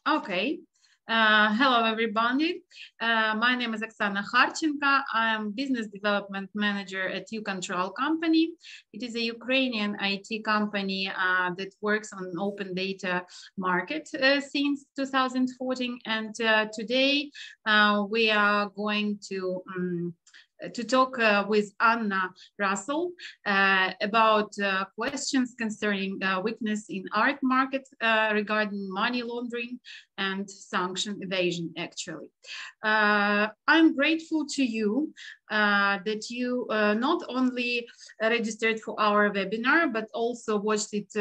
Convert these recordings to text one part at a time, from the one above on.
Okay. Hello, everybody. My name is Oksana Kharchenko. I am Business Development Manager at YouControl Company. It is a Ukrainian IT company that works on open data market since 2014. And today we are going to talk with Anna Russell about questions concerning weakness in art market regarding money laundering and sanction evasion, actually. I'm grateful to you that you not only registered for our webinar, but also watched it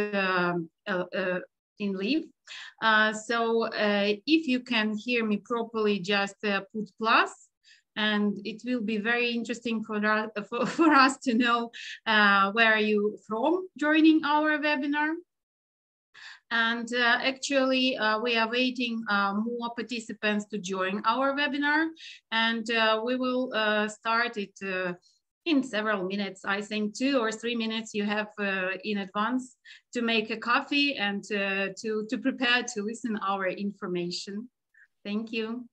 in live. So if you can hear me properly, just put plus. And it will be very interesting for us to know where are you from joining our webinar. And actually, we are waiting more participants to join our webinar. And we will start it in several minutes. I think 2 or 3 minutes you have in advance to make a coffee and to prepare to listen our information. Thank you.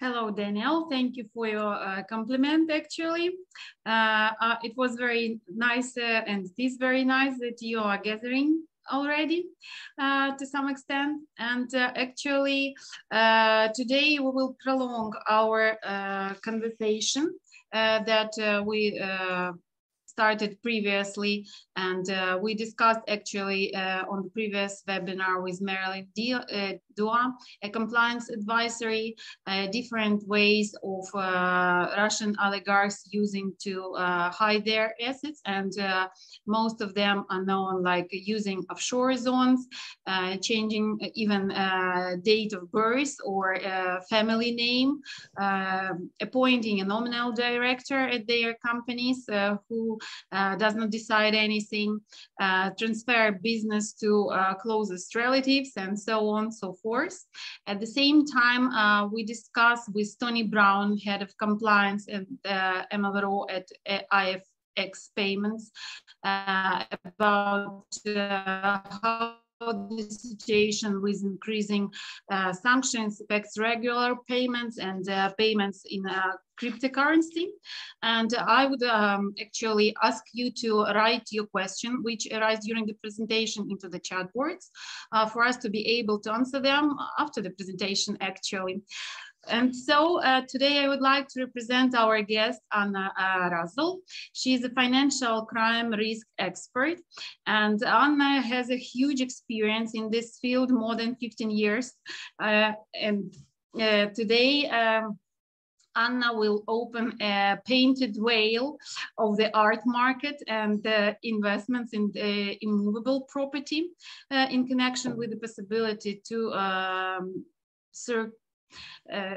Hello, Daniel. Thank you for your compliment, actually. It was very nice and it is very nice that you are gathering already to some extent. And actually, today we will prolong our conversation that we started previously, and we discussed actually on the previous webinar with Marilyn Dua, a compliance advisory, different ways of Russian oligarchs using to hide their assets, and most of them are known like using offshore zones, changing even date of birth or family name, appointing a nominal director at their companies who does not decide anything, transfer business to closest relatives, and so on and so forth. At the same time, we discussed with Tony Brown, head of compliance and MLRO at IFX Payments, about how the situation with increasing sanctions affects regular payments and payments in cryptocurrency. And I would actually ask you to write your question, which arise during the presentation, into the chat boards for us to be able to answer them after the presentation, actually. And so today I would like to represent our guest, Anna Russell. She is a financial crime risk expert, and Anna has a huge experience in this field, more than 15 years. And today, Anna will open a painted whale of the art market and investments in the immovable property in connection with the possibility to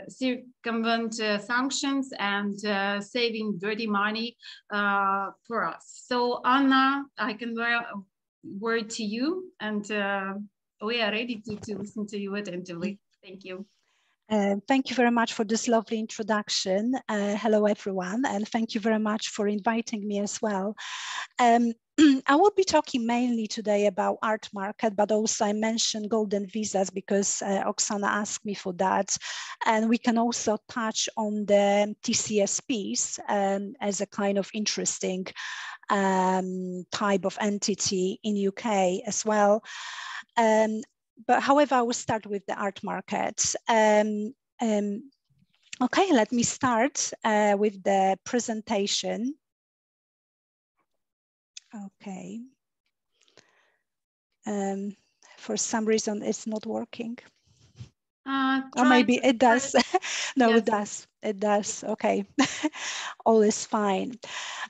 circumvent sanctions and saving dirty money for us. So Anna, I can word to you, and we are ready to listen to you attentively. Thank you. Thank you very much for this lovely introduction. Hello, everyone, and thank you very much for inviting me as well. I will be talking mainly today about art market, but also I mentioned golden visas because Oksana asked me for that. And we can also touch on the TCSPs as a kind of interesting type of entity in UK as well. But however, I will start with the art market. Okay, let me start with the presentation. Okay. For some reason, it's not working. Or maybe it does. No, yes. It does. It does. Okay. All is fine.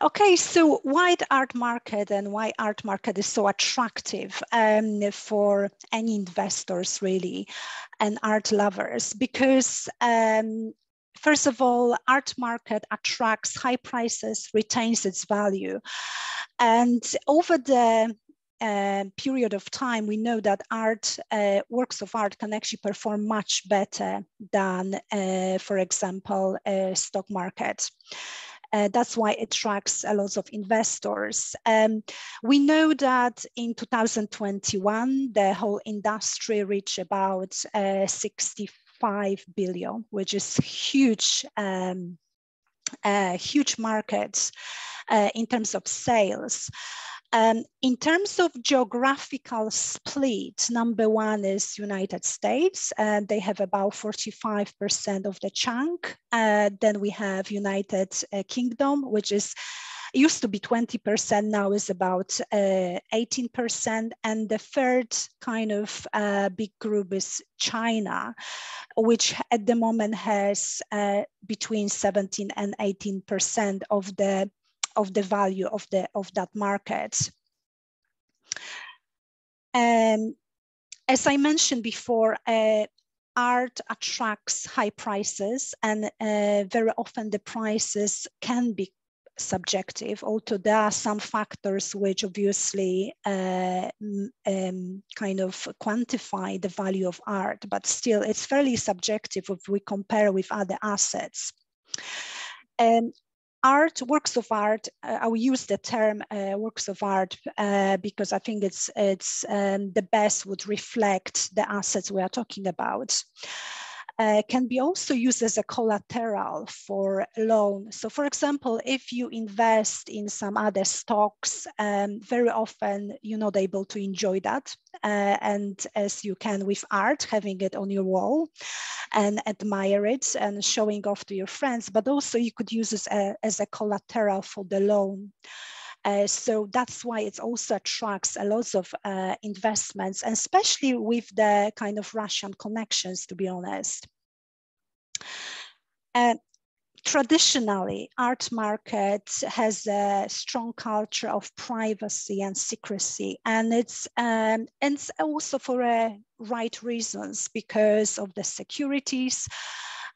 Okay, so why the art market and why art market is so attractive for any investors really and art lovers? Because first of all, art market attracts high prices, retains its value. And over the period of time, we know that works of art can actually perform much better than, for example, a stock market. That's why it attracts a lot of investors. We know that in 2021, the whole industry reached about 65 billion, which is huge, huge markets in terms of sales. In terms of geographical split, number one is United States. They have about 45% of the chunk. Then we have United Kingdom, which used to be 20%, now is about 18%. And the third kind of big group is China, which at the moment has between 17 and 18% of the value of that market. As I mentioned before, art attracts high prices, and very often the prices can be subjective, although there are some factors which obviously kind of quantify the value of art, but still it's fairly subjective if we compare with other assets. Works of art, I will use the term works of art because I think it's the best would reflect the assets we are talking about. Can be also used as a collateral for loan. So for example, if you invest in some other stocks, very often you're not able to enjoy that. And as you can with art, having it on your wall and admire it and showing off to your friends, but also you could use it as a collateral for the loan. So that's why it also attracts a lot of investments, and especially with the kind of Russian connections, to be honest. Traditionally, art market has a strong culture of privacy and secrecy, and it's also for right reasons, because of the securities.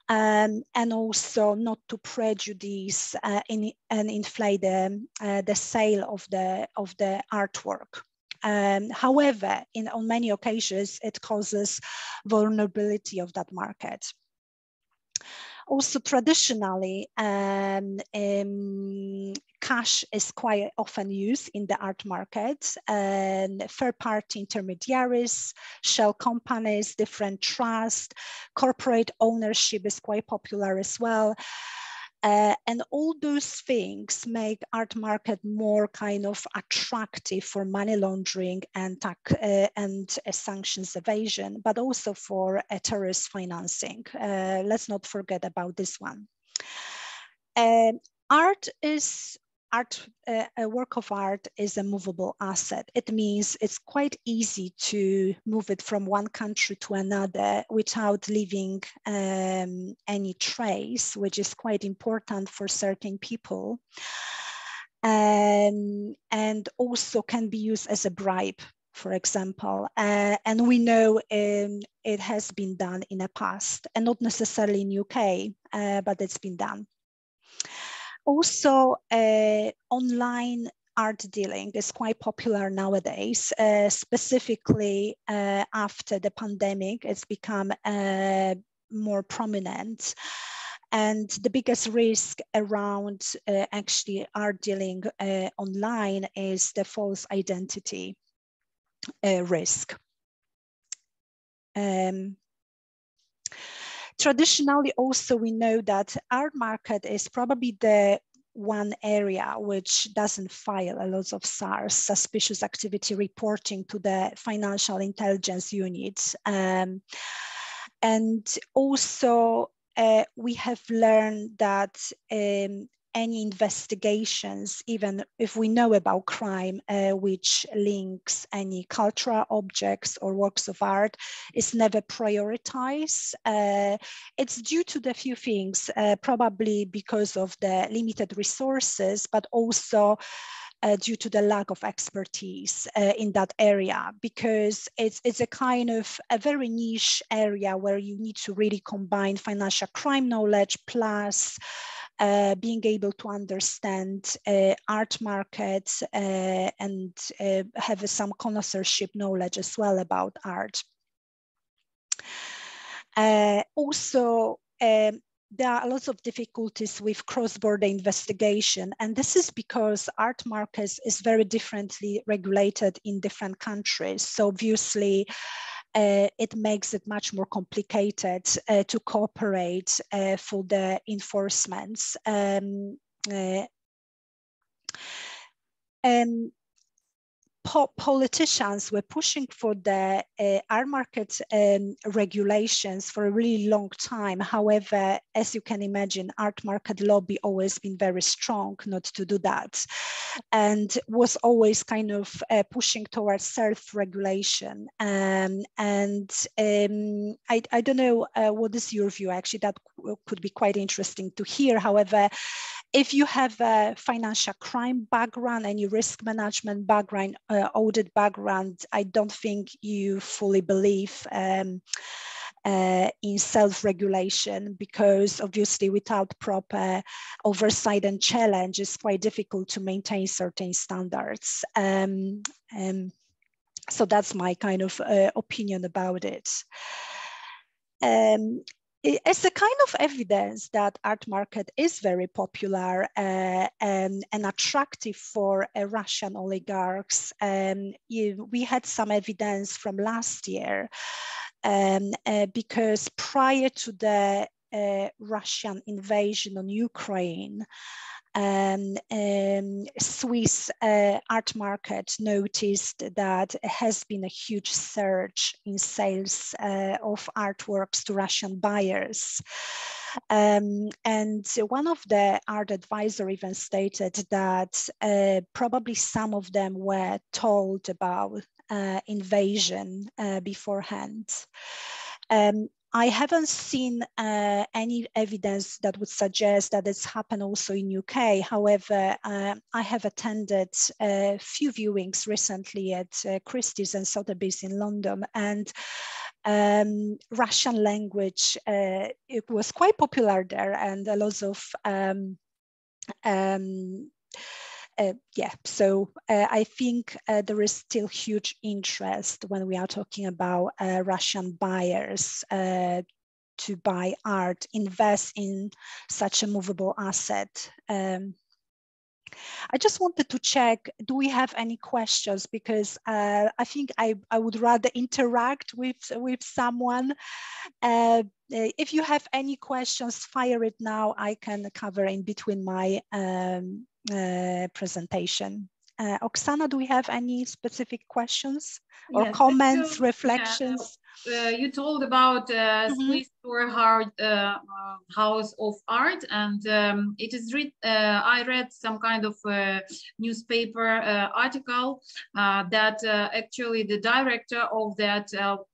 And also not to prejudice and inflate the sale of the artwork. However, on many occasions, it causes vulnerability of that market. Also, traditionally, cash is quite often used in the art market, and third-party intermediaries, shell companies, different trusts, corporate ownership is quite popular as well. And all those things make art market more kind of attractive for money laundering and sanctions evasion, but also for terrorist financing. Let's not forget about this one. Art is a work of art is a movable asset. It means it's quite easy to move it from one country to another without leaving any trace, which is quite important for certain people. And also can be used as a bribe, for example. And we know it has been done in the past, and not necessarily in UK, but it's been done. Also, online art dealing is quite popular nowadays, specifically after the pandemic. It's become more prominent. And the biggest risk around actually art dealing online is the false identity risk. Traditionally, also, we know that art market is probably the one area which doesn't file a lot of SARS, suspicious activity reporting, to the financial intelligence units. And also, we have learned that any investigations, even if we know about crime which links any cultural objects or works of art, is never prioritized. It's due to the few things, probably because of the limited resources, but also due to the lack of expertise in that area, because it's a kind of a very niche area where you need to really combine financial crime knowledge plus being able to understand art markets and have some connoisseurship knowledge as well about art. Also, there are lots of difficulties with cross-border investigation, and this is because art markets is very differently regulated in different countries. So obviously, it makes it much more complicated to cooperate for the enforcements. Politicians were pushing for the art market regulations for a really long time. However, as you can imagine, art market lobby always been very strong not to do that, and was always kind of pushing towards self-regulation. I don't know what is your view. Actually, that could be quite interesting to hear. However, if you have a financial crime background, any risk management background, audit background, I don't think you fully believe in self-regulation, because obviously without proper oversight and challenge, it's quite difficult to maintain certain standards. So that's my kind of opinion about it. As a kind of evidence that art market is very popular and attractive for Russian oligarchs, we had some evidence from last year, because prior to the Russian invasion on Ukraine, Swiss art market noticed that there has been a huge surge in sales of artworks to Russian buyers. And one of the art advisors even stated that probably some of them were told about invasion beforehand. I haven't seen any evidence that would suggest that it's happened also in UK. However, I have attended a few viewings recently at Christie's and Sotheby's in London, and Russian language, it was quite popular there, and a lot of so I think there is still huge interest when we are talking about Russian buyers to buy art, invest in such a movable asset. I just wanted to check, do we have any questions? Because I think I would rather interact with someone. If you have any questions, fire it now. I can cover in between my presentation. Oksana, do we have any specific questions or comments, reflections? You told about Swiss house of art, and it is I read some kind of newspaper article that actually the director of that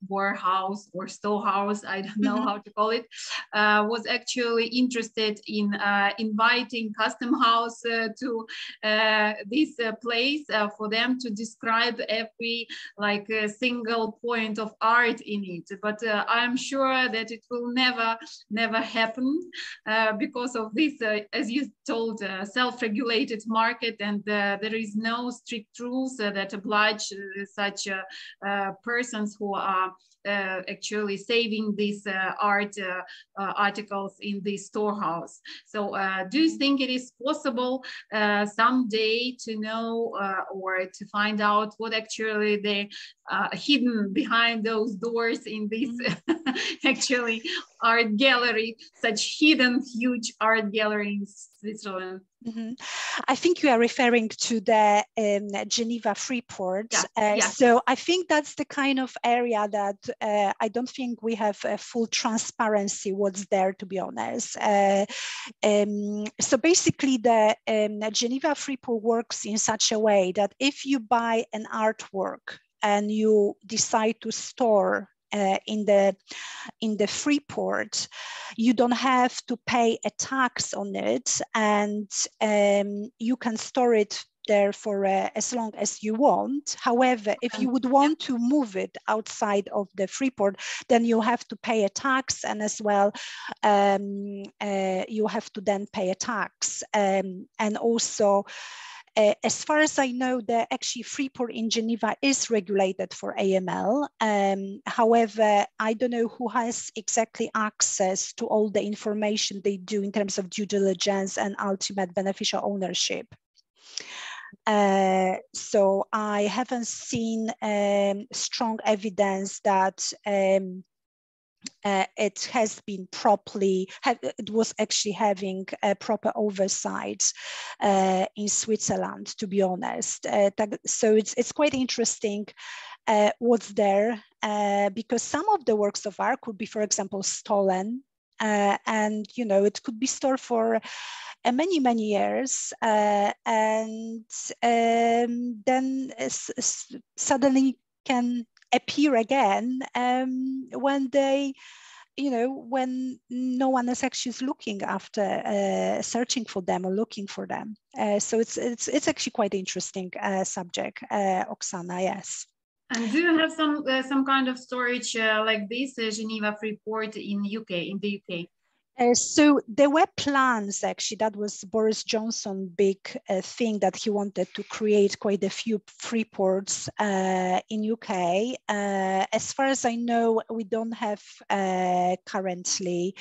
warehouse or storehouse, I don't know how to call it, was actually interested in inviting Custom House to this place for them to describe every single point of art in it. But I'm sure that it will never happen because of this, as you told, self-regulated market, and there is no strict rules that oblige such persons who are actually saving these art articles in the storehouse. So do you think it is possible someday to know or to find out what actually they hidden behind those doors in this actually art gallery, such hidden huge art gallery in Switzerland? I think you are referring to the Geneva Freeport. So I think that's the kind of area that I don't think we have full transparency what's there, to be honest. So basically the Geneva Freeport works in such a way that if you buy an artwork and you decide to store in the Freeport, you don't have to pay a tax on it, and you can store it there for as long as you want. However, if you would want to move it outside of the Freeport, then you have to pay a tax, and as well you have to then pay a tax, and also as far as I know, the actually Freeport in Geneva is regulated for AML. However, I don't know who has exactly access to all the information they do in terms of due diligence and ultimate beneficial ownership. So I haven't seen strong evidence that it has been it was actually having a proper oversight in Switzerland, to be honest. So it's quite interesting what's there, because some of the works of art could be, for example, stolen, and it could be stored for many years, and then suddenly can appear again when they, when no one is actually looking after, searching for them or looking for them. So it's actually quite interesting subject, Oksana. Yes. And do you have some kind of storage like this Geneva Freeport in the UK? So there were plans, actually. That was Boris Johnson's big thing, that he wanted to create quite a few freeports in UK. As far as I know, we don't have currently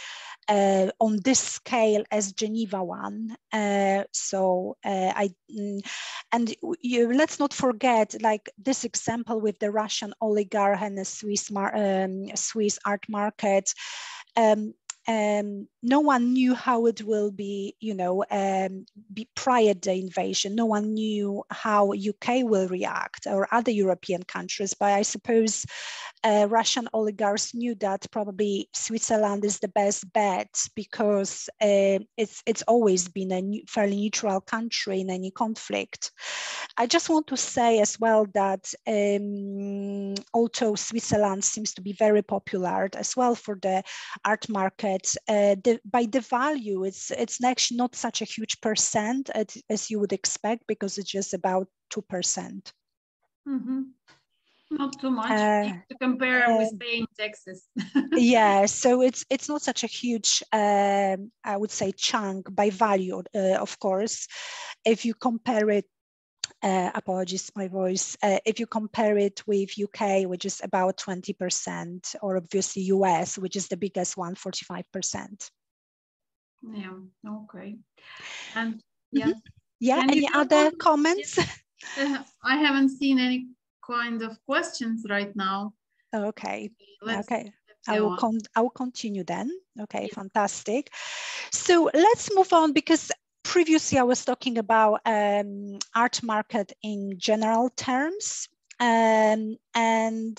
on this scale as Geneva one. Let's not forget, like this example with the Russian oligarch and the Swiss art market. No one knew how it will be, be prior to the invasion. No one knew how UK will react or other European countries. But I suppose Russian oligarchs knew that probably Switzerland is the best bet, because it's always been a fairly neutral country in any conflict. I just want to say as well that although Switzerland seems to be very popular as well for the art market, by the value, it's actually not such a huge percent as you would expect, because it's just about 2%. Not too much to compare with paying taxes. Yeah, so it's not such a huge, I would say, chunk by value, of course. If you compare it, apologies, my voice. If you compare it with UK, which is about 20%, or obviously US, which is the biggest one, 45%. Yeah, okay. And yeah. Yeah, any other comments? I haven't seen any kind of questions right now. Okay. I will continue then. Okay, yes. Fantastic. So let's move on, because previously I was talking about art market in general terms. And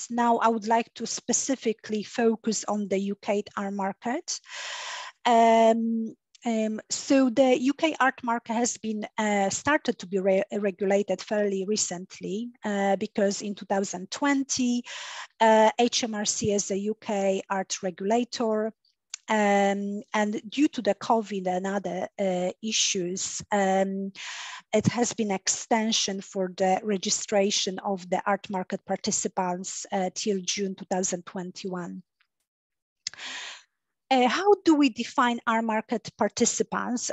now I would like to specifically focus on the UK art market. So the UK art market has been started to be regulated fairly recently because in 2020, HMRC as a UK art regulator, and due to the COVID and other issues, it has been extension for the registration of the art market participants till June 2021. How do we define art market participants?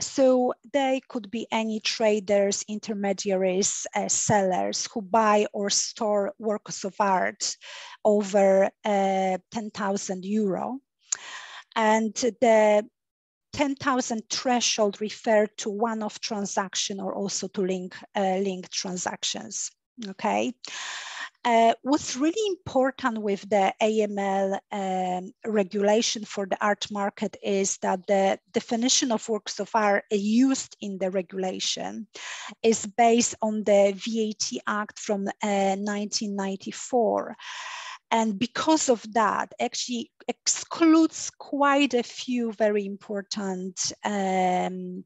So they could be any traders, intermediaries, sellers who buy or store works of art over 10,000 euro. And the 10,000 threshold referred to one-off transaction or also to linked transactions, okay? What's really important with the AML regulation for the art market is that the definition of works of art used in the regulation is based on the VAT Act from 1994. And because of that, actually excludes quite a few very important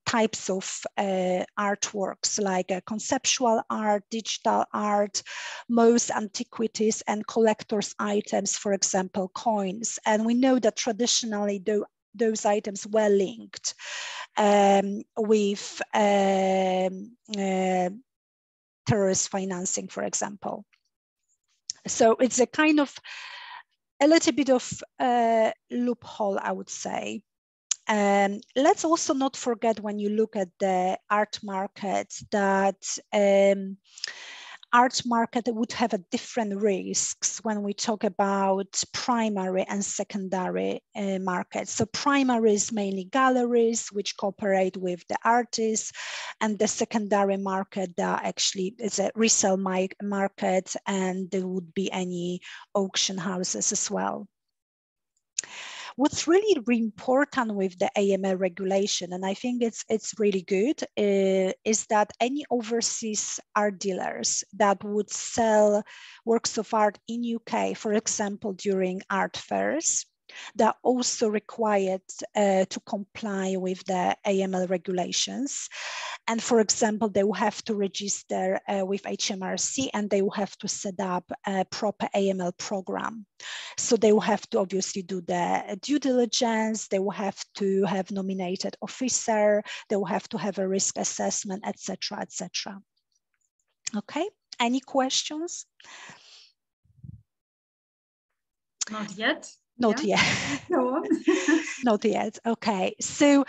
types of artworks, like conceptual art, digital art, most antiquities and collector's items, for example, coins. And we know that traditionally those items were linked with terrorist financing, for example. So it's a kind of a little bit of loophole, I would say. Let's also not forget, when you look at the art market, that art market would have a different risks when we talk about primary and secondary markets. So primary is mainly galleries which cooperate with the artists, and the secondary market that actually is a resale market, and there would be any auction houses as well. What's really important with the AML regulation, and I think it's really good, is that any overseas art dealers that would sell works of art in UK, for example, during art fairs, they're also required to comply with the AML regulations. And for example, they will have to register with HMRC, and they will have to set up a proper AML program. So they will have to obviously do the due diligence, they will have to have nominated officer, they will have to have a risk assessment, etc., etc. Okay, any questions? Not yet. Not yet. Go on. Not yet. Okay. So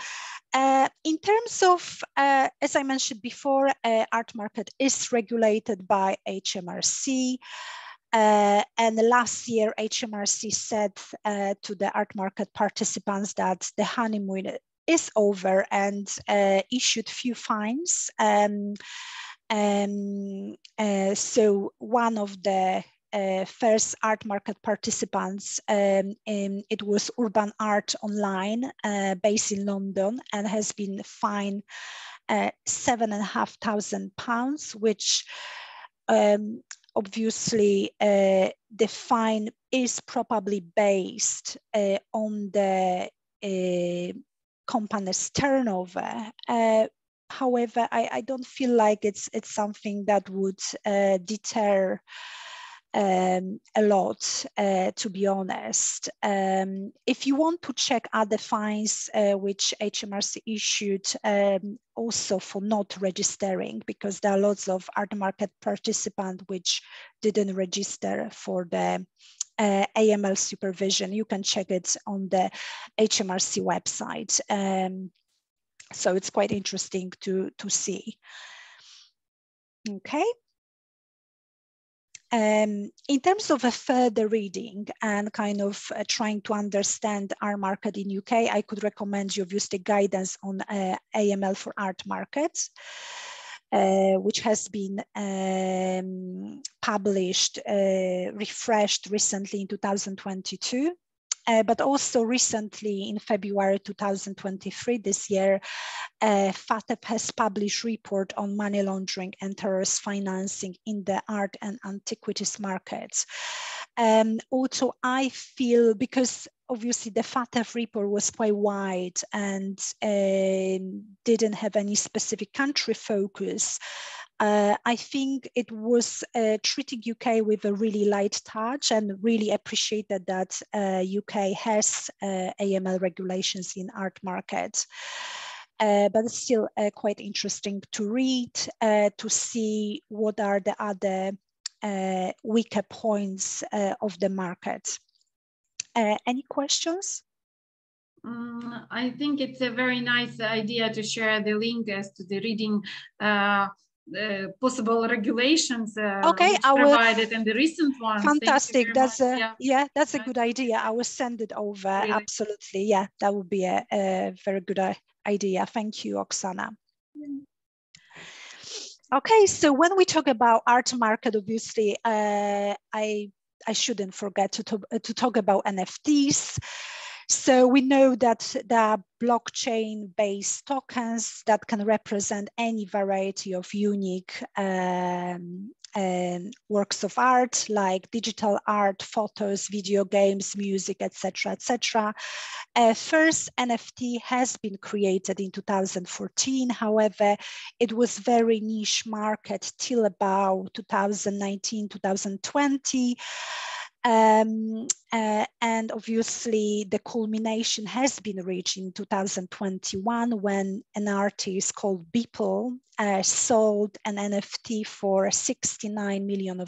in terms of, as I mentioned before, art market is regulated by HMRC. And last year, HMRC said to the art market participants that the honeymoon is over, and issued few fines. So one of the first art market participants, it was Urban Art Online, based in London, and has been fined £7,500, which obviously the fine is probably based on the company's turnover. However, I don't feel like it's something that would deter a lot, to be honest. If you want to check other fines which HMRC issued also for not registering, because there are lots of art market participants which didn't register for the AML supervision. You can check it on the HMRC website. So it's quite interesting to see. Okay. In terms of a further reading and kind of trying to understand our market in UK, I could recommend you obviously guidance on AML for art markets, which has been published, refreshed recently in 2022. but also recently in February 2023, this year, FATF has published a report on money laundering and terrorist financing in the art and antiquities markets. Also, I feel, because obviously the FATF report was quite wide and didn't have any specific country focus, I think it was treating UK with a really light touch, and really appreciated that UK has AML regulations in art markets. But it's still quite interesting to read, to see what are the other weaker points of the market. Any questions? I think it's a very nice idea to share the link as to the reading possible regulations okay, provided in the recent ones. Fantastic. That's that's a good idea. I will send it over. Really? Absolutely. Yeah, that would be a very good idea. Thank you, Oksana. Yeah. Okay, so when we talk about art market, obviously, I shouldn't forget to talk about NFTs. So we know that there are blockchain-based tokens that can represent any variety of unique works of art, like digital art, photos, video games, music, etc., etc. First NFT has been created in 2014. However, it was very niche market till about 2019, 2020. And obviously the culmination has been reached in 2021 when an artist called Beeple sold an NFT for $69 million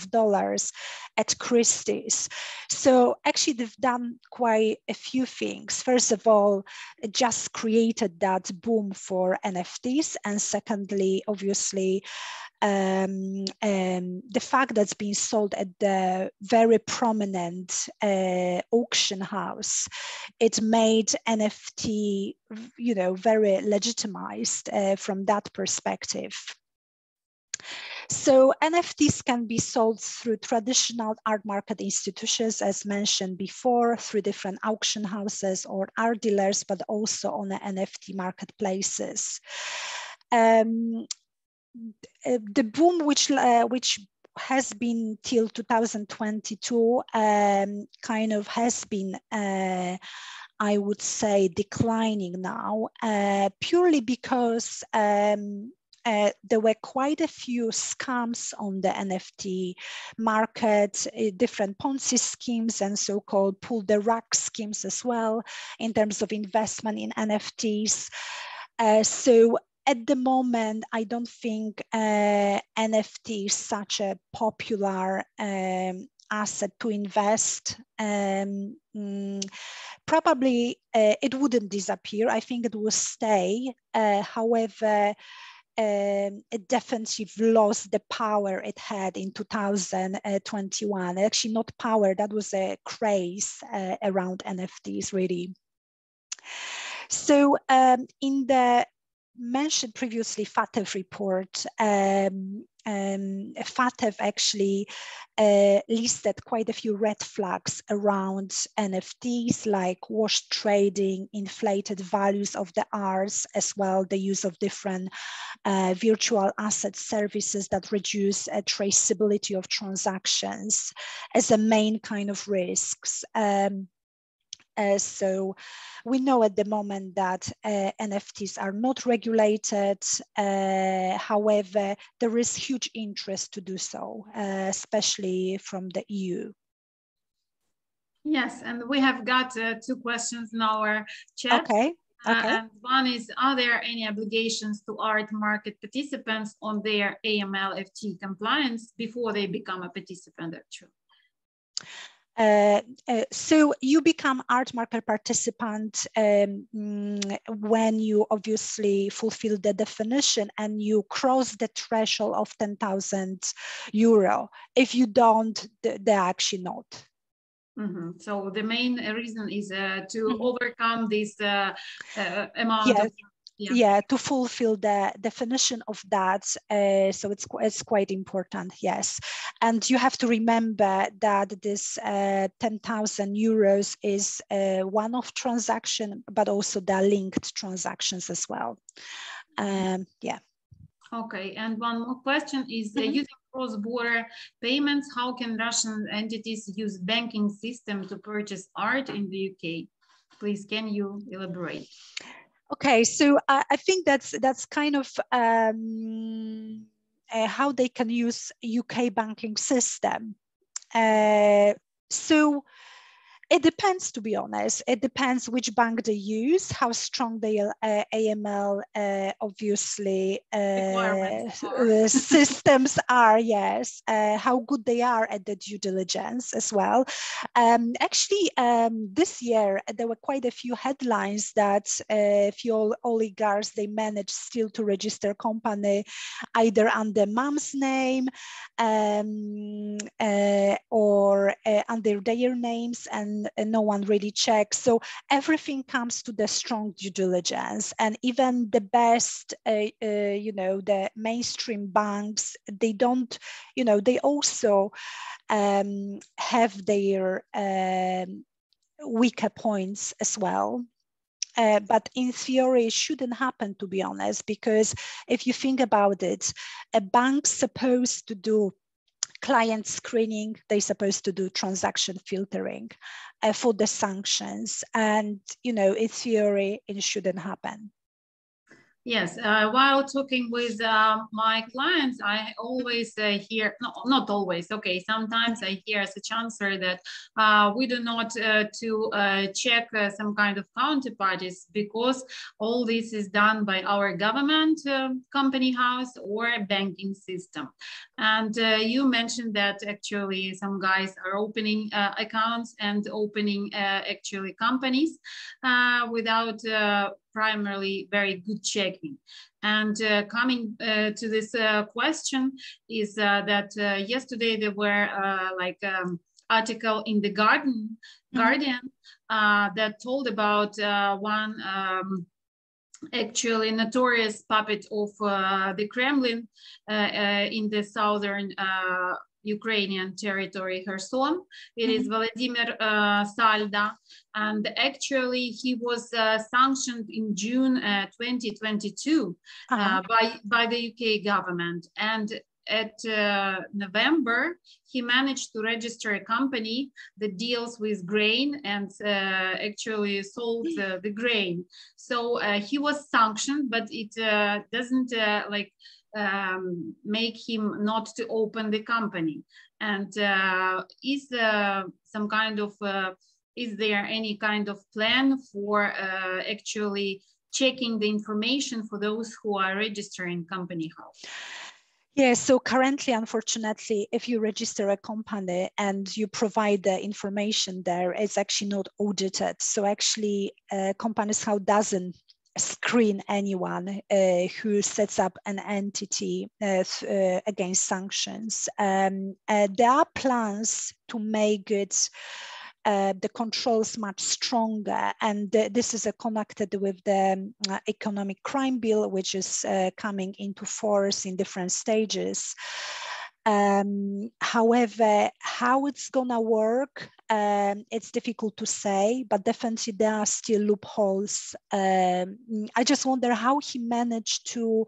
at Christie's. So actually they've done quite a few things. First of all, just created that boom for NFTs, and secondly, obviously, the fact that's being sold at the very prominent auction house, it made NFT, very legitimized from that perspective. So NFTs can be sold through traditional art market institutions, as mentioned before, through different auction houses or art dealers, but also on the NFT marketplaces. The boom, which has been till 2022, kind of has been, I would say, declining now, purely because there were quite a few scams on the NFT market, different Ponzi schemes and so-called pull the rug schemes as well in terms of investment in NFTs. So at the moment, I don't think NFT is such a popular asset to invest. Probably it wouldn't disappear. I think it will stay. However, it definitely lost the power it had in 2021. Actually, not power, that was a craze around NFTs, really. So in the mentioned previously FATF report, FATF actually listed quite a few red flags around NFTs, like wash trading, inflated values of the arts, as well the use of different virtual asset services that reduce traceability of transactions as a main kind of risks. So we know at the moment that NFTs are not regulated. However, there is huge interest to do so, especially from the EU. Yes, and we have got 2 questions in our chat. Okay. Okay. And one is, are there any obligations to art market participants on their AML-FT compliance before they become a participant, actually? So you become art market participant when you obviously fulfill the definition and you cross the threshold of 10,000 euro. If you don't, they're actually not. Mm-hmm. So the main reason is to overcome this amount of to fulfill the definition of that. So it's quite important, yes. And you have to remember that this 10,000 euros is one-off transaction, but also the linked transactions as well. Yeah. Okay, and one more question is using cross-border payments, how can Russian entities use banking system to purchase art in the UK? Please, can you elaborate? Okay, so I think that's kind of how they can use UK banking system. So it depends, to be honest. It depends which bank they use, how strong their AML, obviously, systems are, yes, how good they are at the due diligence as well. Actually, this year, there were quite a few headlines that a few oligarchs, they managed still to register company either under mom's name or under their names, and no one really checks. So everything comes to the strong due diligence, and even the best, the mainstream banks, they don't, they also have their weaker points as well. But in theory, it shouldn't happen, to be honest, because if you think about it, a bank's supposed to do client screening, they're supposed to do transaction filtering for the sanctions. And, in theory, it shouldn't happen. Yes, while talking with my clients, I always hear, no, not always, okay, sometimes I hear as a chancellor that we do not check some kind of counterparties because all this is done by our government, company house or banking system. And you mentioned that actually some guys are opening accounts and opening actually companies without primarily very good checking. And coming to this question is that yesterday there were article in the Guardian that told about one actually notorious puppet of the Kremlin in the southern Ukrainian territory, Kherson. It is Vladimir Salda, and actually he was sanctioned in June 2022 by the UK government. And at November, he managed to register a company that deals with grain and actually sold the grain. So he was sanctioned, but it doesn't make him not to open the company. And is there any kind of plan for actually checking the information for those who are registering company house? Yes, so currently, unfortunately, if you register a company and you provide the information there, it's actually not audited. So actually, Companies House doesn't screen anyone who sets up an entity against sanctions. There are plans to make it the controls much stronger, and this is connected with the economic crime bill, which is coming into force in different stages. However, how it's gonna work, it's difficult to say, but definitely there are still loopholes. I just wonder how he managed to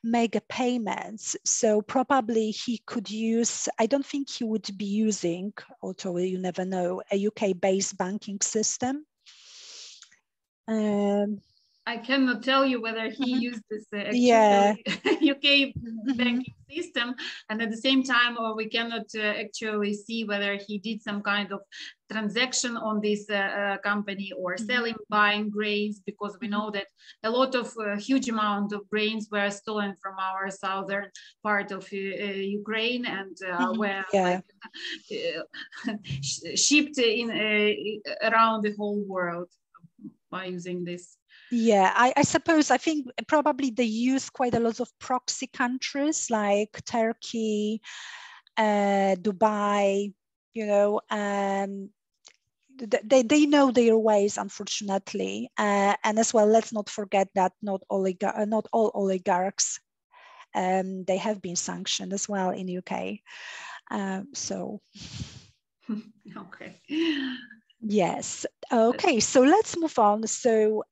make a payments. So probably he could use, I don't think he would be using, although you never know, a UK-based banking system. I cannot tell you whether he used this UK banking system, and at the same time, we cannot actually see whether he did some kind of transaction on this company or selling, buying grains, because we know that a lot of huge amount of grains were stolen from our southern part of Ukraine and were shipped in around the whole world by using this. Yeah, I suppose, I think probably they use quite a lot of proxy countries like Turkey, Dubai, they know their ways, unfortunately. And as well, let's not forget that not all oligarchs, they have been sanctioned as well in UK. So. Okay. Yes. Okay, so let's move on. So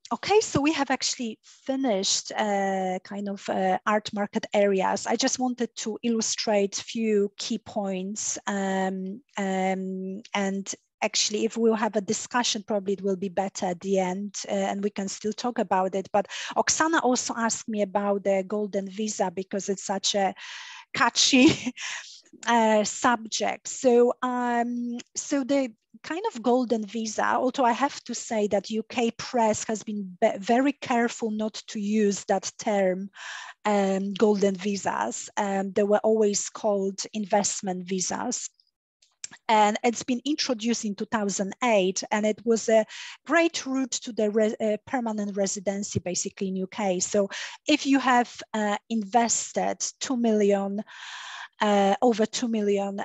okay, so we have actually finished art market areas. I just wanted to illustrate a few key points, and actually, if we'll have a discussion, probably it will be better at the end, and we can still talk about it. But Oksana also asked me about the golden visa because it's such a catchy subject. So, so the kind of golden visa, although I have to say that UK press has been very careful not to use that term, golden visas. They were always called investment visas. And it's been introduced in 2008, and it was a great route to the permanent residency, basically in UK. So if you have invested 2 million, over 2 million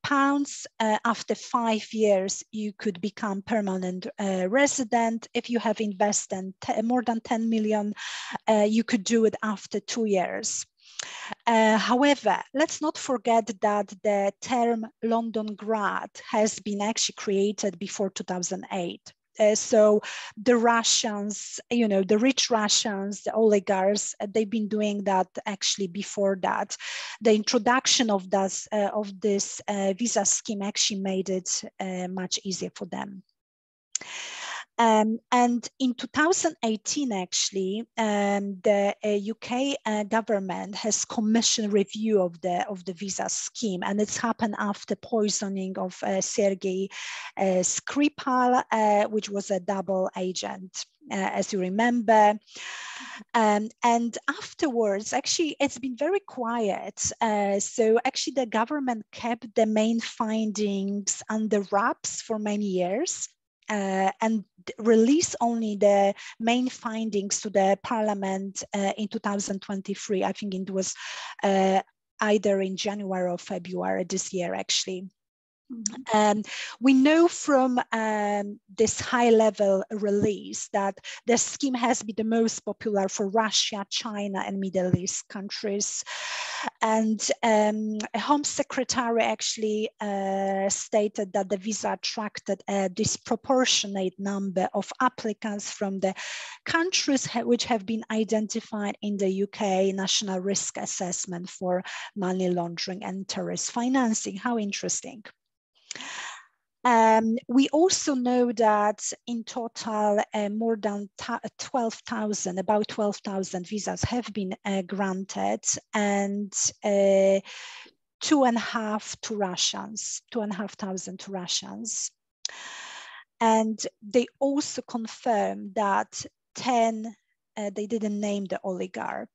pounds, after 5 years, you could become permanent resident. If you have invested more than 10 million, you could do it after 2 years. However, let's not forget that the term London grad has been actually created before 2008. So the Russians, you know, the rich Russians, the oligarchs, they've been doing that actually before that. The introduction of this visa scheme actually made it much easier for them. And in 2018, actually, the UK government has commissioned review of the visa scheme, and it's happened after poisoning of Sergei Skripal, which was a double agent, as you remember. And afterwards, actually, it's been very quiet. So actually, the government kept the main findings under wraps for many years. And release only the main findings to the parliament in 2023. I think it was either in January or February this year, actually. We know from this high-level release that the scheme has been the most popular for Russia, China, and Middle East countries. And Home Secretary actually stated that the visa attracted a disproportionate number of applicants from the countries which have been identified in the UK National Risk Assessment for money laundering and terrorist financing. How interesting. We also know that in total, more than 12,000, about 12,000 visas have been granted, and 2,500 to Russians, 2,500 to Russians. And they also confirmed that 10, they didn't name the oligarch,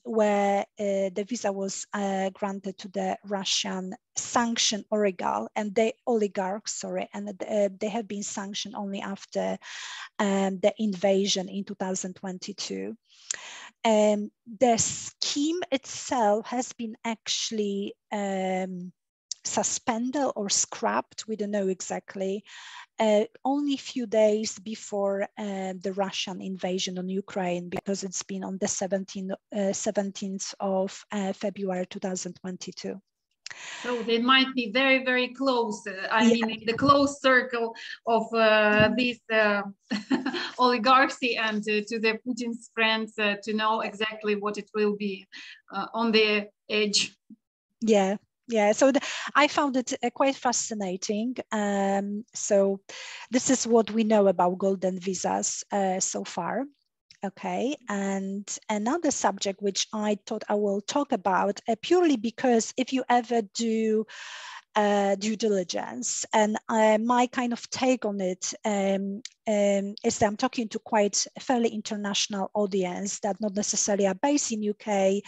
where the visa was granted to the Russian sanctioned oligarch, and they have been sanctioned only after the invasion in 2022. The scheme itself has been actually suspended or scrapped, we don't know exactly, only a few days before the Russian invasion on Ukraine, because it's been on the 17th of February 2022. So they might be very, very close. I mean, in the close circle of these oligarchy and to the Putin's friends to know exactly what it will be on the edge. Yeah. Yeah, so I found it quite fascinating. So this is what we know about golden visas so far. Okay, and another subject which I thought I will talk about purely because if you ever do due diligence, and my kind of take on it is that I'm talking to quite a fairly international audience that not necessarily are based in UK.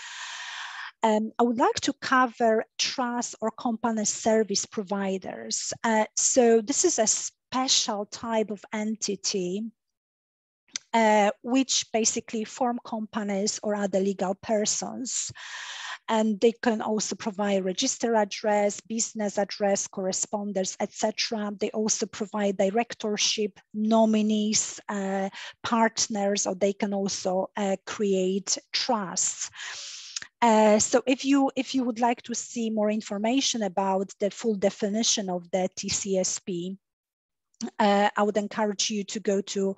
I would like to cover trust or company service providers. So this is a special type of entity which basically form companies or other legal persons and they can also provide register address, business address, correspondence, etc. They also provide directorship, nominees, partners, or they can also create trusts. So if you would like to see more information about the full definition of the TCSP, I would encourage you to go to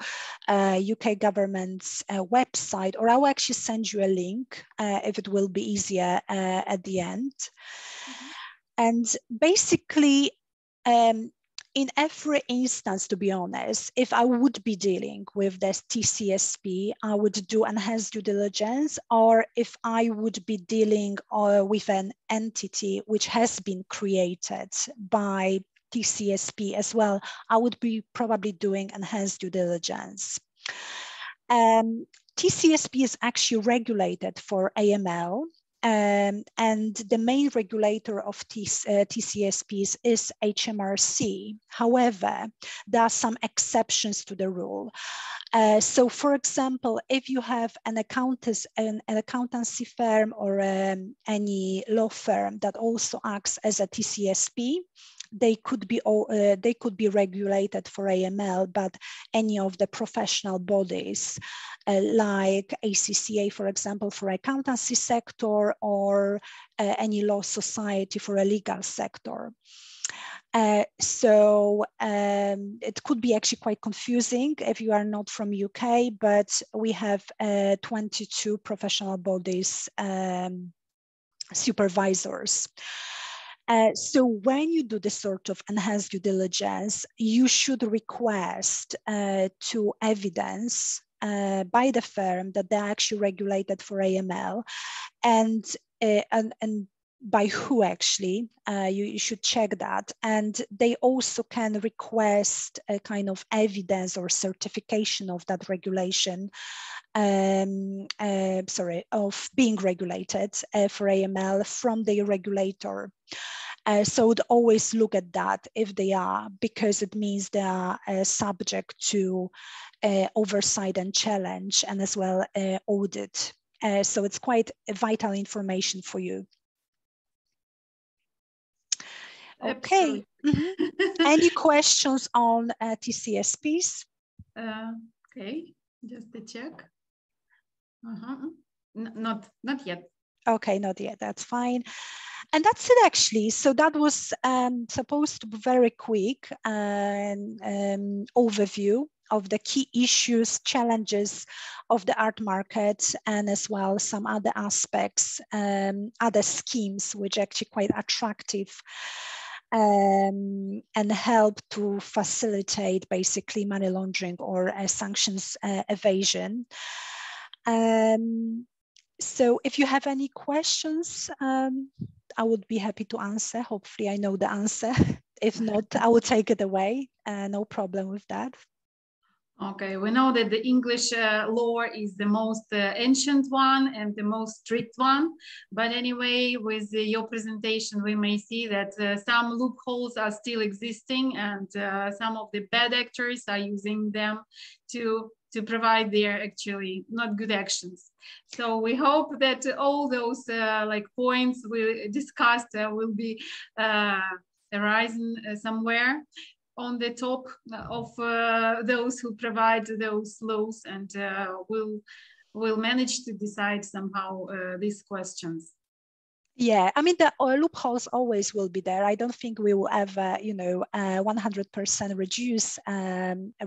UK government's website, or I will actually send you a link if it will be easier at the end. Mm-hmm. And basically, in every instance, to be honest, if I would be dealing with this TCSP, I would do enhanced due diligence, or if I would be dealing with an entity which has been created by TCSP as well, I would be probably doing enhanced due diligence. TCSP is actually regulated for AML, and the main regulator of TCSPs is HMRC. However, there are some exceptions to the rule. So, for example, if you have an accountancy firm or any law firm that also acts as a TCSP, they could be regulated for AML, but any of the professional bodies like ACCA, for example, for accountancy sector, or any law society for a legal sector. So it could be actually quite confusing if you are not from UK, but we have 22 professional bodies supervisors. So when you do this sort of enhanced due diligence, you should request to evidence by the firm that they're actually regulated for AML, and by who actually, you should check that. And they also can request a kind of evidence or certification of that regulation, of being regulated for AML from the regulator. So would always look at that if they are, because it means they are subject to oversight and challenge, and as well audit. So it's quite vital information for you. Okay. Mm-hmm. Any questions on TCSPs? Okay, just to check. Not yet. Okay, not yet. That's fine. And that's it, actually. So that was supposed to be very quick overview of the key issues, challenges of the art market, and as well some other aspects, other schemes which are actually quite attractive and help to facilitate basically money laundering or sanctions evasion. So if you have any questions, I would be happy to answer. Hopefully I know the answer. If not, I will take it away. No problem with that. Okay, we know that the English law is the most ancient one and the most strict one. But anyway, with your presentation, we may see that some loopholes are still existing, and some of the bad actors are using them to provide their actually not good actions. So we hope that all those like points we discussed will be arising somewhere on the top of those who provide those laws, and will manage to decide somehow these questions. Yeah, I mean, the loopholes always will be there. I don't think we will ever, 100%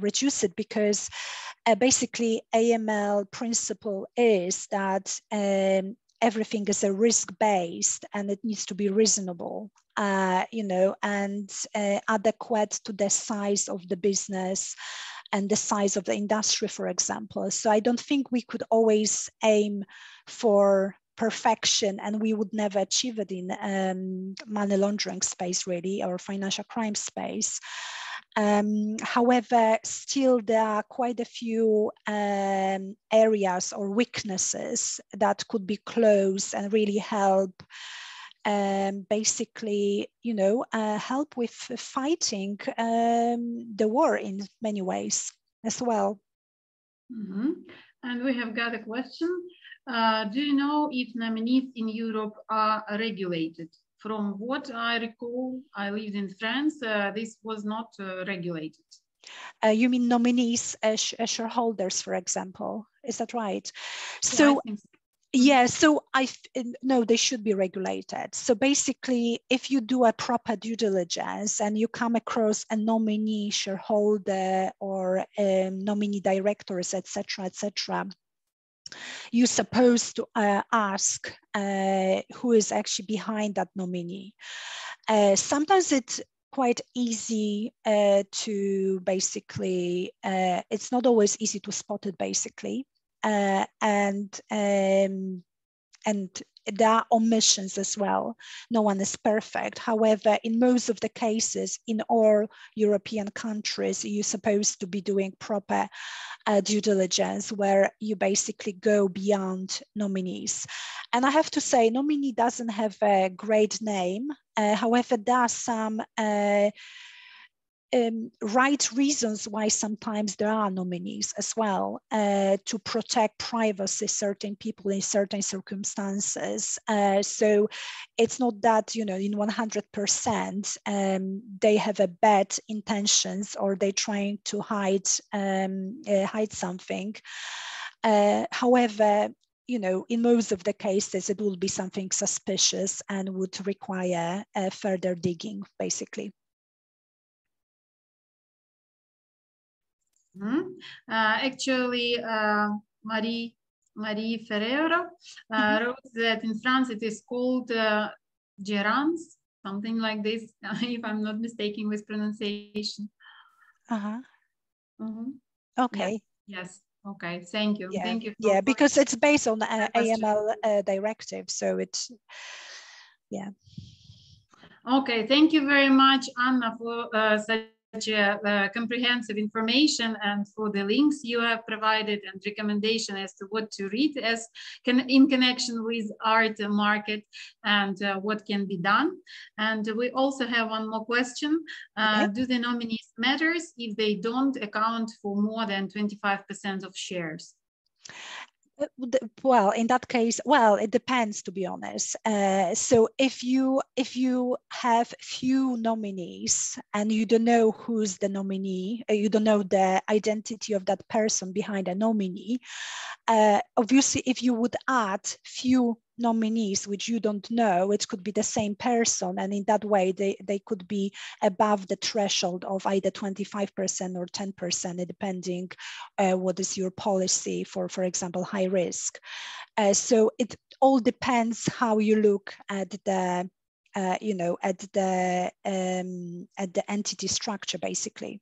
reduce it, because basically AML principle is that everything is a risk-based and it needs to be reasonable, and adequate to the size of the business and the size of the industry, for example. So I don't think we could always aim for perfection, and we would never achieve it in money laundering space, really, or financial crime space. However, still there are quite a few areas or weaknesses that could be closed and really help basically, help with fighting the war in many ways as well. Mm-hmm. And we have got a question. Do you know if nominees in Europe are regulated? From what I recall, I lived in France, this was not regulated. You mean nominees as shareholders, for example? Is that right? Yeah, so. I think so. Yeah, so no, they should be regulated. So basically, if you do a proper due diligence and you come across a nominee shareholder or nominee directors, etc., you're supposed to ask who is actually behind that nominee. Sometimes it's quite easy to basically, it's not always easy to spot it basically. And there are omissions as well. No one is perfect. However, in most of the cases, in all European countries, you're supposed to be doing proper due diligence where you basically go beyond nominees. And I have to say, nominee doesn't have a great name. However, there are some right reasons why sometimes there are nominees as well, to protect privacy, certain people in certain circumstances. So it's not that, you know, in 100% they have a bad intentions or they're trying to hide something. However, you know, in most of the cases, it will be something suspicious and would require further digging, basically. Actually, Marie Ferreira wrote that in France it is called gérance, something like this, if I'm not mistaken with pronunciation. Okay. Yes. Okay. Thank you. Yeah. Thank you. Yeah, because it's based on the AML directive, so it's yeah. Okay. Thank you very much, Anna, for such comprehensive information and for the links you have provided and recommendation as to what to read as in connection with art market and what can be done. And we also have one more question. Okay. Do the nominees matters if they don't account for more than 25% of shares? Well, in that case, well, it depends, to be honest. So if you have few nominees and you don't know who's the nominee, you don't know the identity of that person behind a nominee, obviously, if you would add few nominees which you don't know, it could be the same person, and in that way they could be above the threshold of either 25% or 10%, depending what is your policy for example, high risk. So it all depends how you look at the you know, at the entity structure, basically.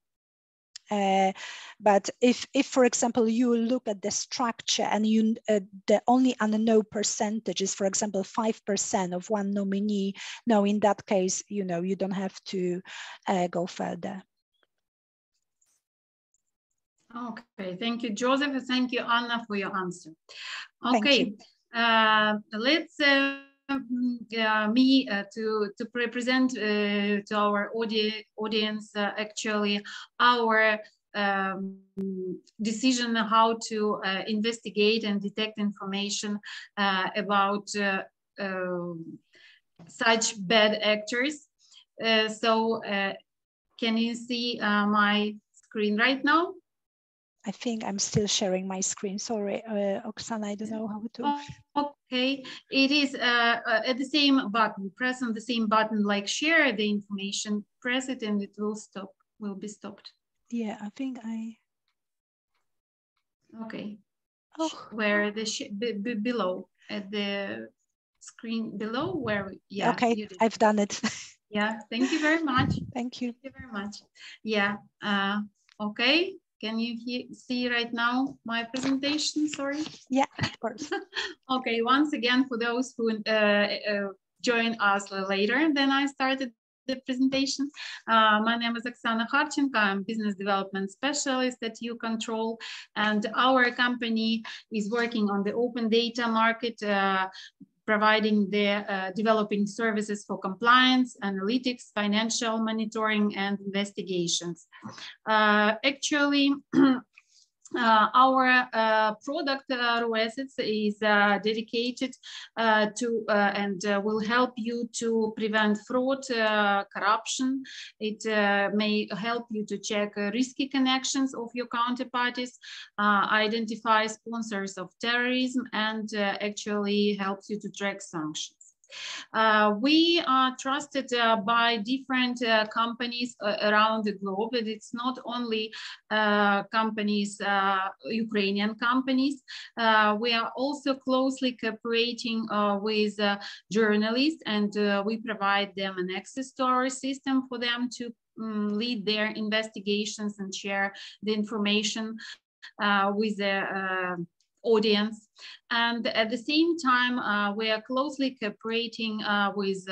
But if for example, you look at the structure and you the only unknown percentage is, for example, 5% of one nominee, no, in that case, you know, you don't have to go further. Okay, thank you, Joseph. Thank you, Anna, for your answer. Okay, let's to present to our audience actually our decision how to investigate and detect information about such bad actors. So can you see my screen right now? I think I'm still sharing my screen. Sorry, Oksana, I don't know how to. Okay, it is at the same button. Press on the same button like share the information. Press it and it will stop. Will be stopped. Yeah, I think I. Okay. Oh. Where the below at the screen below where yeah. Okay, I've done it. Yeah. Thank you very much. Thank you. Thank you very much. Yeah. Okay. Can you see right now my presentation? Sorry. Yeah, of course. Okay, once again, for those who join us later than I started the presentation, my name is Oksana Kharchenko. I'm business development specialist at YouControl, and our company is working on the open data market, providing the developing services for compliance, analytics, financial monitoring, and investigations. Actually, Our product ROAssets is dedicated to and will help you to prevent fraud, corruption. It may help you to check risky connections of your counterparties, identify sponsors of terrorism, and actually helps you to track sanctions. We are trusted by different companies around the globe. And it's not only companies, Ukrainian companies. We are also closely cooperating with journalists, and we provide them an access to our system for them to lead their investigations and share the information with the audience. And at the same time, we are closely cooperating with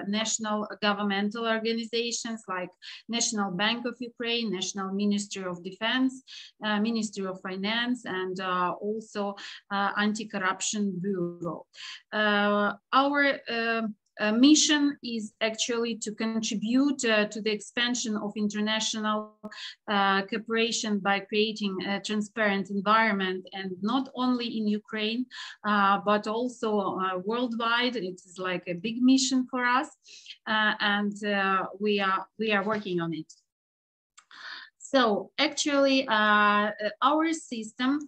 national governmental organizations like National Bank of Ukraine, National Ministry of Defense, Ministry of Finance, and also Anti-Corruption Bureau. Our mission is actually to contribute to the expansion of international cooperation by creating a transparent environment, and not only in Ukraine, but also worldwide. It is like a big mission for us, and we are working on it. So actually, our system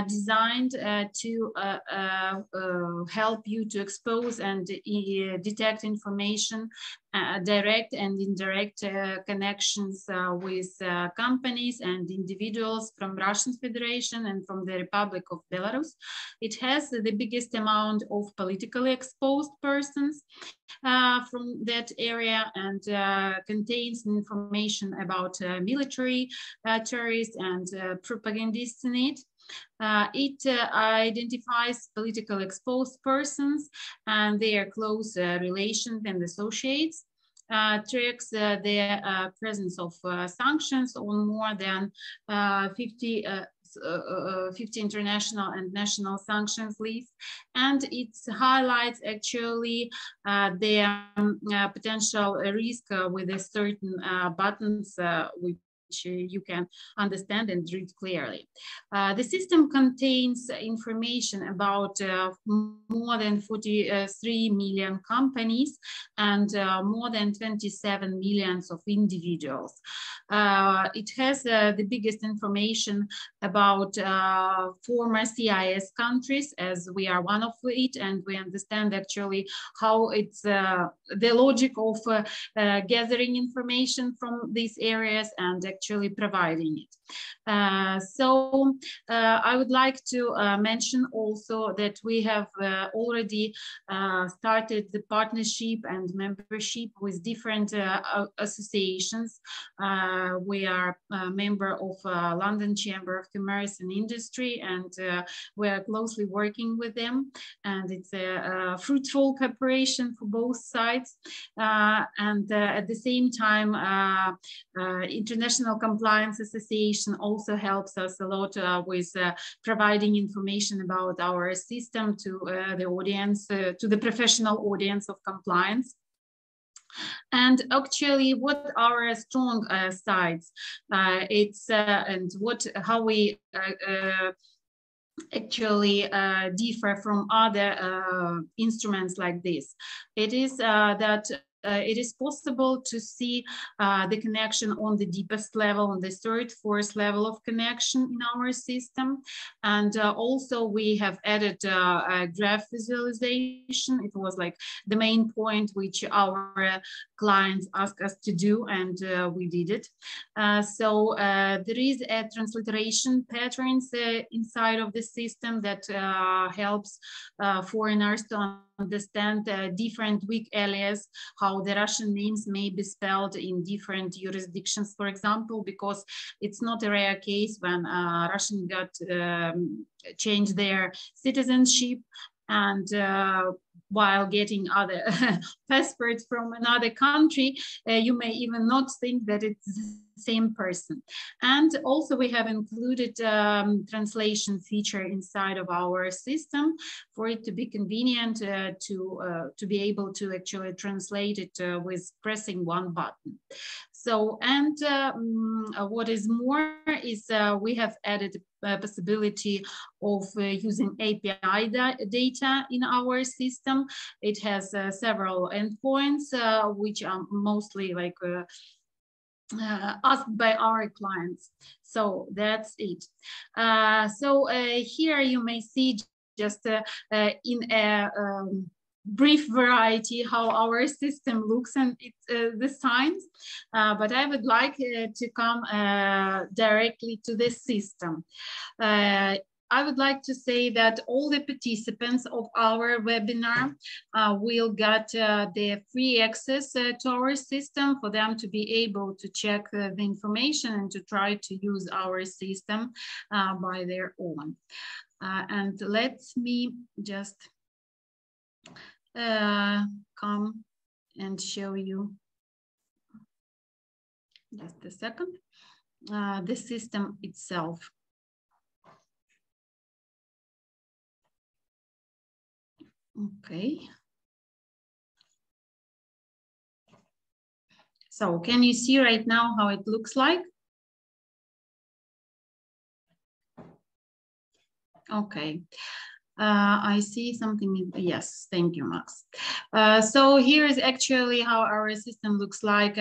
designed to help you to expose and detect information, direct and indirect connections with companies and individuals from Russian Federation and from the Republic of Belarus. It has the biggest amount of politically exposed persons from that area, and contains information about military terrorists and propagandists in it. It identifies politically exposed persons and their close relations and associates, tracks the presence of sanctions on more than 50 international and national sanctions lists, and it highlights actually the potential risk with a certain buttons which you can understand and read clearly. The system contains information about more than 43 million companies and more than 27 million of individuals. It has the biggest information about former CIS countries, as we are one of it, and we understand actually how it's the logic of gathering information from these areas and actually providing it. So I would like to mention also that we have already started the partnership and membership with different associations. We are a member of London Chamber of Commerce and Industry, and we are closely working with them, and it's a fruitful cooperation for both sides. And at the same time, International Compliance Association also helps us a lot with providing information about our system to the audience, to the professional audience of compliance. And actually, what are strong sides? It's and how we actually differ from other instruments like this. It is that it is possible to see the connection on the deepest level, on the third, fourth level of connection in our system. And also we have added a graph visualization. It was like the main point which our clients asked us to do, and we did it. So there is a transliteration patterns inside of the system that helps foreigners to understand different weak areas, how the Russian names may be spelled in different jurisdictions, for example, because it's not a rare case when Russian got changed their citizenship, and while getting other passports from another country, you may even not think that it's the same person. And also we have included translation feature inside of our system for it to be convenient to be able to actually translate it with pressing one button. So, and what is more is we have added a possibility of using API data in our system. It has several endpoints, which are mostly like asked by our clients. So that's it. Here you may see just in a brief variety how our system looks and the signs, but I would like to come directly to the system. I would like to say that all the participants of our webinar will get the free access to our system for them to be able to check the information and to try to use our system by their own. And let me just come and show you, just a second, the system itself. Okay. So can you see right now how it looks like? Okay. I see something. Yes, thank you, Max. So here is actually how our system looks like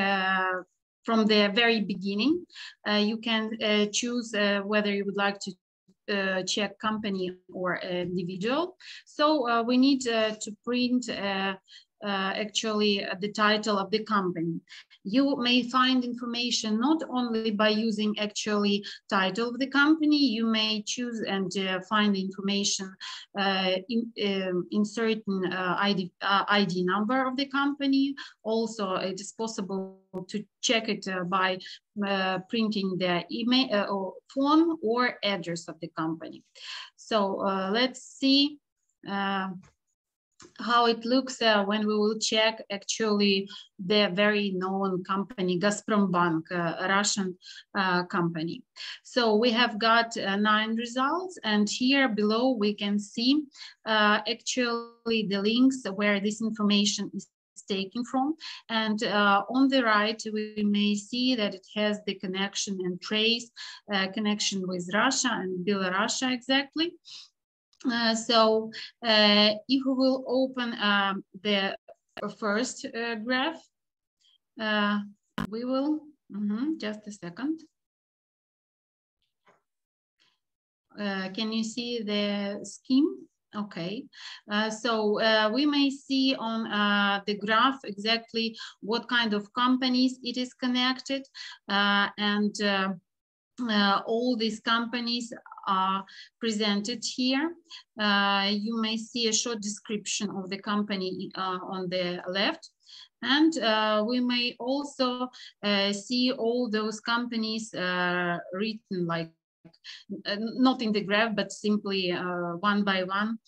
from the very beginning. You can choose whether you would like to check company or individual. So we need to print actually the title of the company. You may find information not only by using actually title of the company, you may choose and find information in certain ID number of the company. Also, it is possible to check it by printing the email or phone or address of the company. So let's see how it looks when we will check actually the very known company, Gazprombank, Russian company. So we have got 9 results, and here below we can see actually the links where this information is taken from. And on the right, we may see that it has the connection and trace connection with Russia and Belarus exactly. So if we will open the first graph, we will, just a second. Can you see the scheme? Okay, so we may see on the graph exactly what kind of companies it is connected, and all these companies are presented here. You may see a short description of the company on the left. And we may also see all those companies written like, not in the graph, but simply one by one,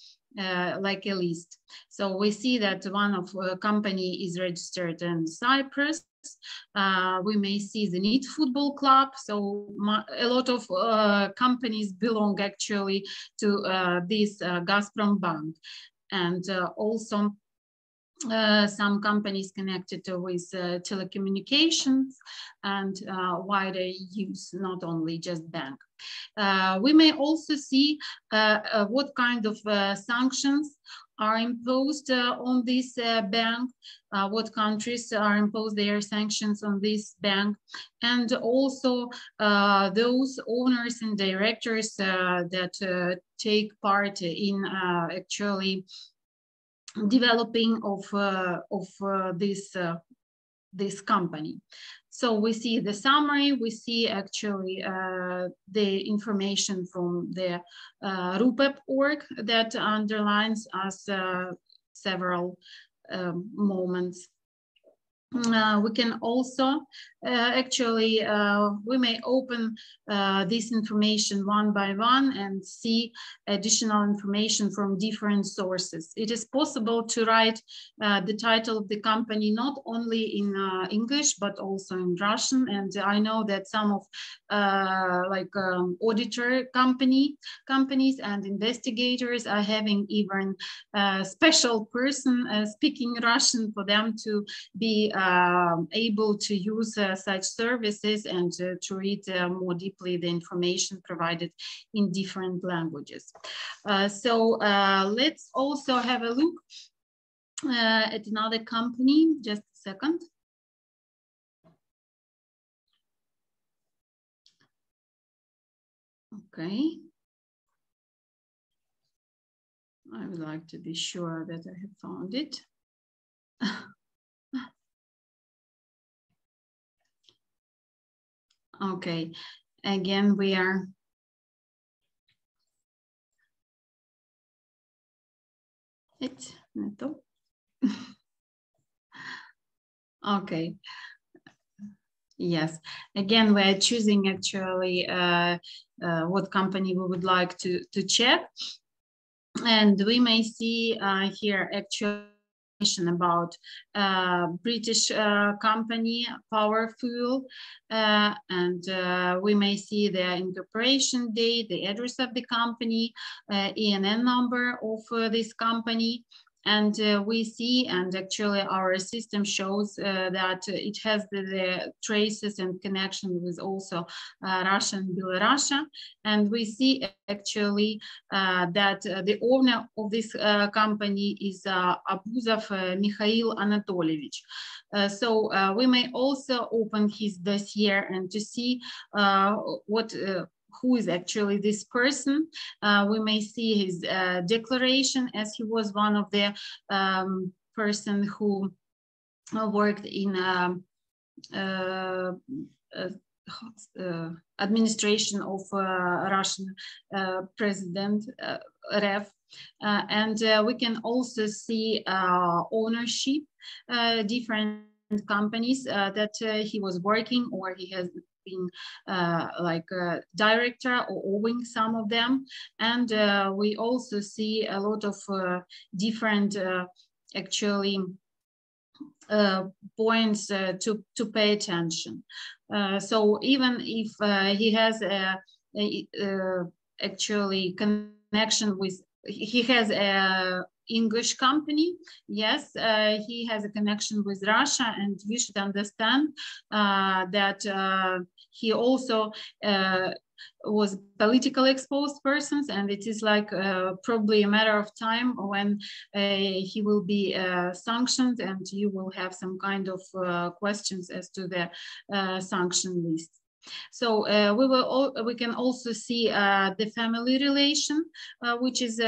like a list. So we see that one of company is registered in Cyprus. We may see the Zenit Football Club. So a lot of companies belong actually to this Gazprombank, and also some companies connected with telecommunications and wider use, not only just bank. We may also see what kind of sanctions are imposed on this bank, what countries are imposed their sanctions on this bank, and also those owners and directors that take part in actually developing of this company. So we see the summary, we see actually the information from the RUPEP org that underlines us several moments. We can also actually, we may open this information one by one and see additional information from different sources. It is possible to write the title of the company not only in English, but also in Russian. And I know that some of auditor companies and investigators are having even a special person speaking Russian for them to be able to use such services and to read more deeply the information provided in different languages. So let's also have a look at another company. Just a second. Okay. I would like to be sure that I have found it. Okay, again, we are okay. Yes, again, we're choosing actually what company we would like to check. And we may see here actually about British company Powerfuel, and we may see their incorporation date, the address of the company, ENN number of this company. And we see, and actually our system shows that it has the traces and connection with also Russia and Belarus. And we see actually that the owner of this company is Abuzov Mikhail Anatolievich. So we may also open his dossier and to see who is actually this person. We may see his declaration, as he was one of the person who worked in administration of Russian President Ref. And we can also see ownership, different companies that he was working, or he has been like a director or owning some of them. And we also see a lot of different actually points to pay attention. So even if he has actually connection with, he has a English company, yes, he has a connection with Russia, and we should understand that he also was politically exposed persons, and it is like probably a matter of time when he will be sanctioned, and you will have some kind of questions as to the sanction list. So we can also see the family relation, which is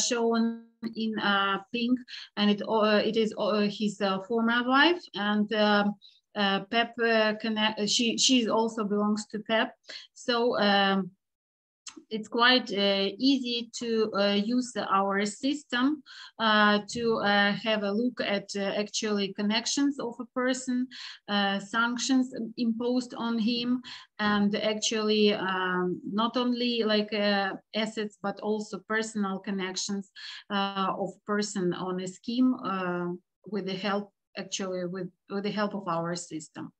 shown in pink, and it is his former wife, and PEP she also belongs to PEP. So it's quite easy to use our system to have a look at actually connections of a person, sanctions imposed on him, and actually not only like assets, but also personal connections of person on a scheme with the help, actually with the help of our system.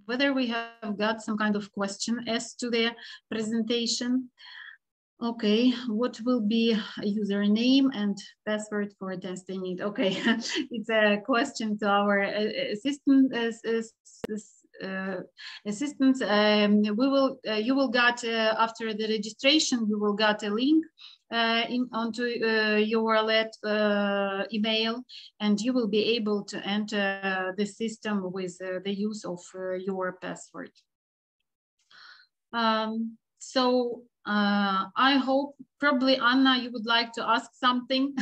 Whether we have got some kind of question as to the presentation. Okay, what will be a username and password for testing it? Okay, it's a question to our assistant. Assistants, you will get after the registration, you will get a link onto your email, and you will be able to enter the system with the use of your password. So I hope, probably Anna, you would like to ask something.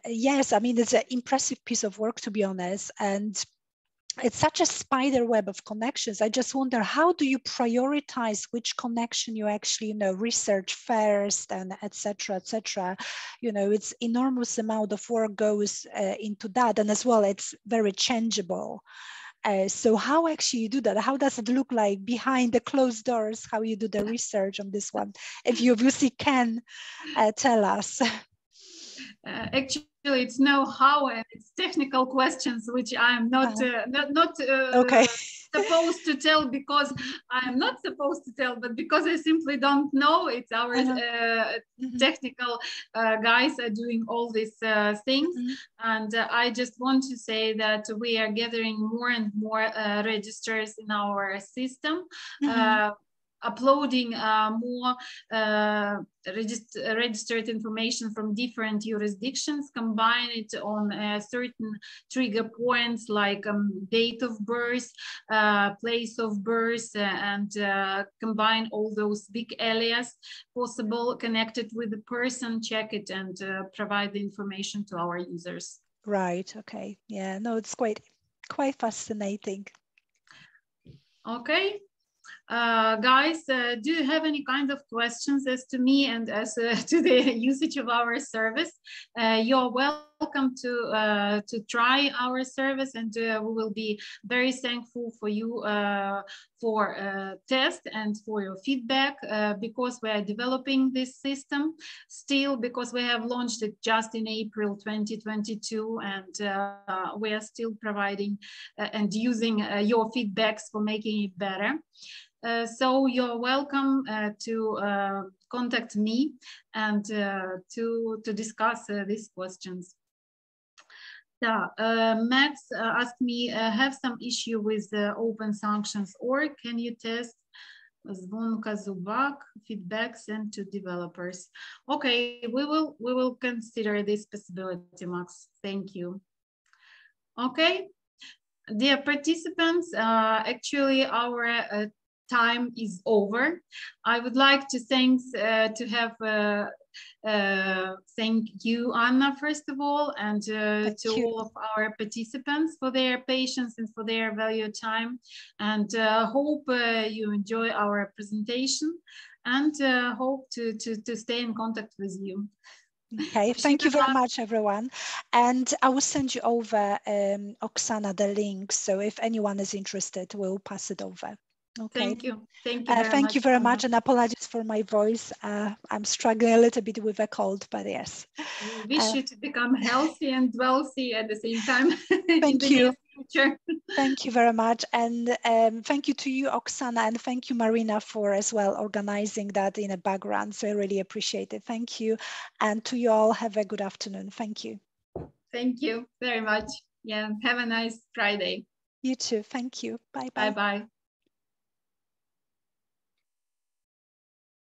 Yes, I mean, it's an impressive piece of work, to be honest, and it's such a spider web of connections. I just wonder, how do you prioritize which connection you actually, research first, and et cetera, et cetera. It's enormous amount of work goes into that, and as well, it's very changeable. So how actually you do that? How does it look like behind the closed doors, how you do the research on this one? If you obviously can tell us. Actually, it's know-how and it's technical questions which I'm not okay. supposed to tell, because I'm not supposed to tell, but because I simply don't know. It's our technical guys are doing all these things, and I just want to say that we are gathering more and more registers in our system. Uploading more registered information from different jurisdictions, combine it on certain trigger points like date of birth, place of birth, and combine all those big areas possible connected with the person, check it, and provide the information to our users. Right. Okay. Yeah. No, it's quite fascinating. Okay. Guys, do you have any kind of questions as to me and as to the usage of our service? You're welcome to try our service, and we will be very thankful for you for test and for your feedback, because we are developing this system still, because we have launched it just in April 2022, and we are still providing and using your feedbacks for making it better. So you're welcome to contact me and to discuss these questions. Max asked me, have some issue with open sanctions, or can you test Zvonka Zubak feedback sent to developers? Okay, we will consider this possibility, Max. Thank you. Okay, dear participants, actually our time is over. I would like to thank you, Anna, first of all, and to all of our participants for their patience and for their valuable time. And hope you enjoy our presentation, and hope to stay in contact with you. Okay, thank you very much, everyone. And I will send you over, Oksana, the link. So if anyone is interested, we'll pass it over. Okay. Thank you. Thank you very much. Thank you very much, and apologies for my voice. I'm struggling a little bit with a cold, but yes. We wish you to become healthy and wealthy at the same time. Thank you. Future. Thank you very much, and thank you to you, Oksana, and thank you, Marina, for as well organizing that in the background. So I really appreciate it. Thank you, and to you all, have a good afternoon. Thank you. Thank you very much. Yeah, have a nice Friday. You too. Thank you. Bye bye. Bye bye.